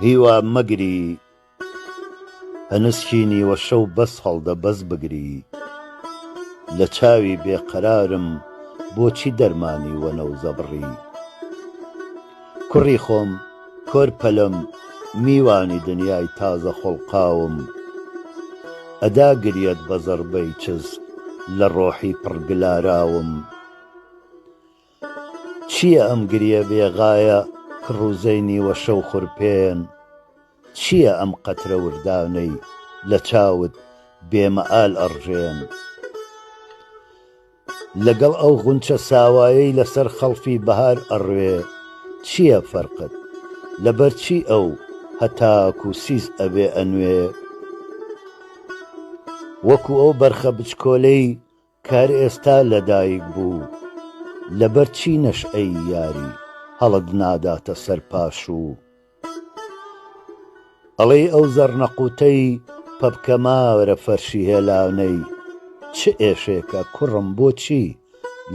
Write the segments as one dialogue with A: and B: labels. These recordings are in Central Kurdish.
A: هیوا مەگری هەنسکینی وە شەو بەس هەڵدە بەس بگری لە چاوی بێقەرارم بۆچی دەرمانی وەنەو زەبڕی کوڕی خۆم کۆرپەلەم میوانی دنیای تازە خۆڵقاوم ئەدا گریەت بە زەربەی چز لە ڕۆحی پڕگلاراوم چییە ئەم گریە بێغایە کڕوزەینی وە شەو خوڕپێن چییە ئەم قەترە وردانەی لە چاوت بێمەئال ئەڕژێن لەگەڵ ئەو غونچە ساوایەی لەسەر خەڵفی بەهار ئەڕوێ چییە فەرقت لەبەرچی ئەو هەتاکو سیز ئەبێ ئەنوێ وەکو ئەو بەرخە بچکۆلەی کار ئێستا لەدایک بوو لەبەرچی نەشئەی یاری هەڵت ناداتە سەرپاشوو ئەڵێ ئەو زەڕنەقوتەی پەبکەماوەرە فەرشی هێلانەی چ ئێشێکە کوڕم بۆچی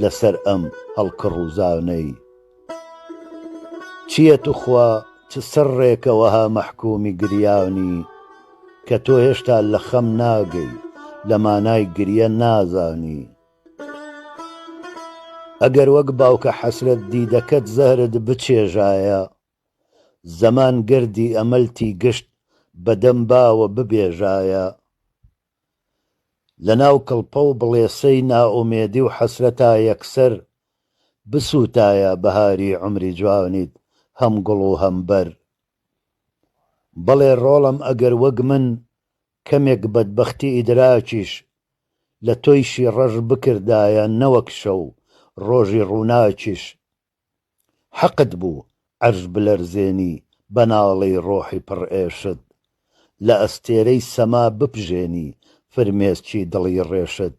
A: لەسەر ئەم هەڵکڕووزانەی چییە توخوا چ سڕێکە وەها مەحکومی گریانی کە تۆ هێشتا لە خەم ناگەی لە مانای گریە نازانی ئەگەر وەک باوکە حەسرەت دیدەکەت زەهرت بچێژایە زەمان گردی ئەمەلتی گشت بەدەم باوە ببێژایە لەناو کڵپە و بڵێسەی نائومێدی و حەسرەتا یەکسەر بسووتایە بەهاری عومری جوانیت هەم گوڵ و هەمبەر بەڵێ ڕۆڵم ئەگەر وەک من کەمێک بەدبەختی ئیدراکیش لە تۆیشی ڕەش بکردایە نەوەک شەو ڕۆژی ڕووناکیش حەقت بوو عەرش بلەرزێنی بەناڵەی ڕۆحی پڕ ئێشت لە ئەستێرەی سەما بپژێنی فرمێسکی دڵی ڕێشت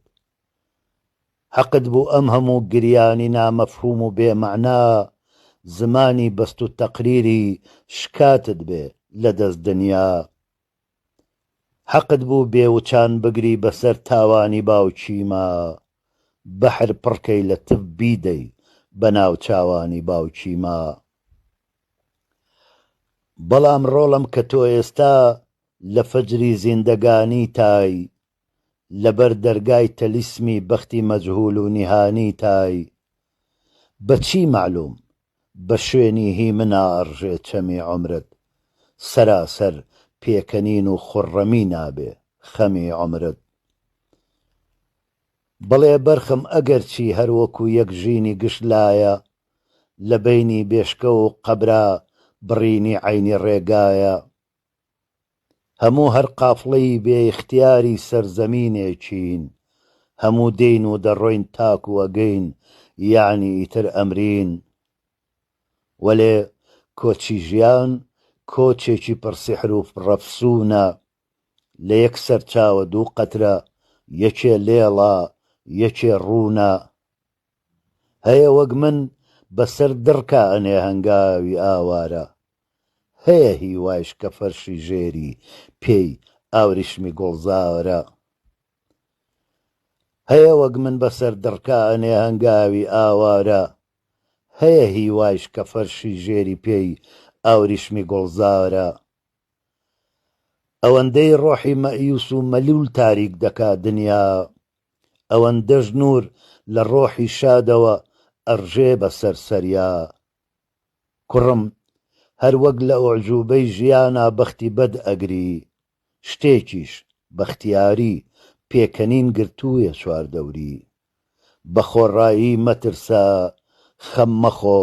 A: حەقت بوو ئەم هەموو گریانی نامەفهوم و بێمەعنا زمانی بەست و تەقریری شکاتت بێ لە دەست دنیا حەقت بوو بێوچان بگری بەسەر تاوانی باوکیما بەحر پڕکەی لە تف بیدەی بەناو چاوانی باوکیما بەڵام ڕۆڵم کە تۆ ئێستا لە فەجری زیندەگانی تای لەبەر دەرگای تەلیسمی بەختی مەجهول و نیهانی تای بەچی معلوم بە شوێنی هی منا ئەڕژێ چەمی عومرت سەراسەر پێکەنین و خوڕەمی نابێ خەمی عومرت بەڵێ بەرخم ئەگەرچی هەروەکو یەک ژینی گشتلایە لە بەینی بێشکە و قەبرا بڕینی عەینی ڕێگایە هەموو هەر قافڵەی بێ ئیختیاری سەرزەمینێکین هەموو دێین و دەڕۆین تاک و ئەگەین یعنی ئیتر ئەمرین وەلێ کۆچی ژیان کۆچێکی پڕسیحر و پڕەفسوونە لە یەک سەرچاوە دوو قەترە یەکێ لێڵە یەکێ ڕوونە هەیە وەک من بەسەر دڕکە ئەنێ هەنگاوی ئاوارە هەیە هیوایش کە فەرشی ژێری پێی ئاوریشمی گوڵزارە هەیە وەک من بەسەر دڕکە ئەنێ هەنگاوی ئاوارە هەیە هیوایش کە فەرشی ژێری پێی ئاوریشمی گوڵزارە ئەوەندەی ڕۆحی مەئیوس و مەلول تاریک دەکا دنیا ئەوەندەش نور لە ڕۆحی شادەوە ئەڕژێ بەسەر سەریا کوڕم هەر وەک لە ئوعجوبەی ژیانە بەختی بەد ئەگری شتێکیش بەختیاری پێکەنین گرتوویە چواردەوری بە خۆڕایی مەترسە خەم مەخۆ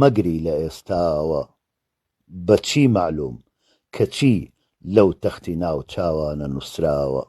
A: مەگری لە ئێستاوە بەچی معلوم کە چی لەو تەختی ناو چاوانە نووسراوە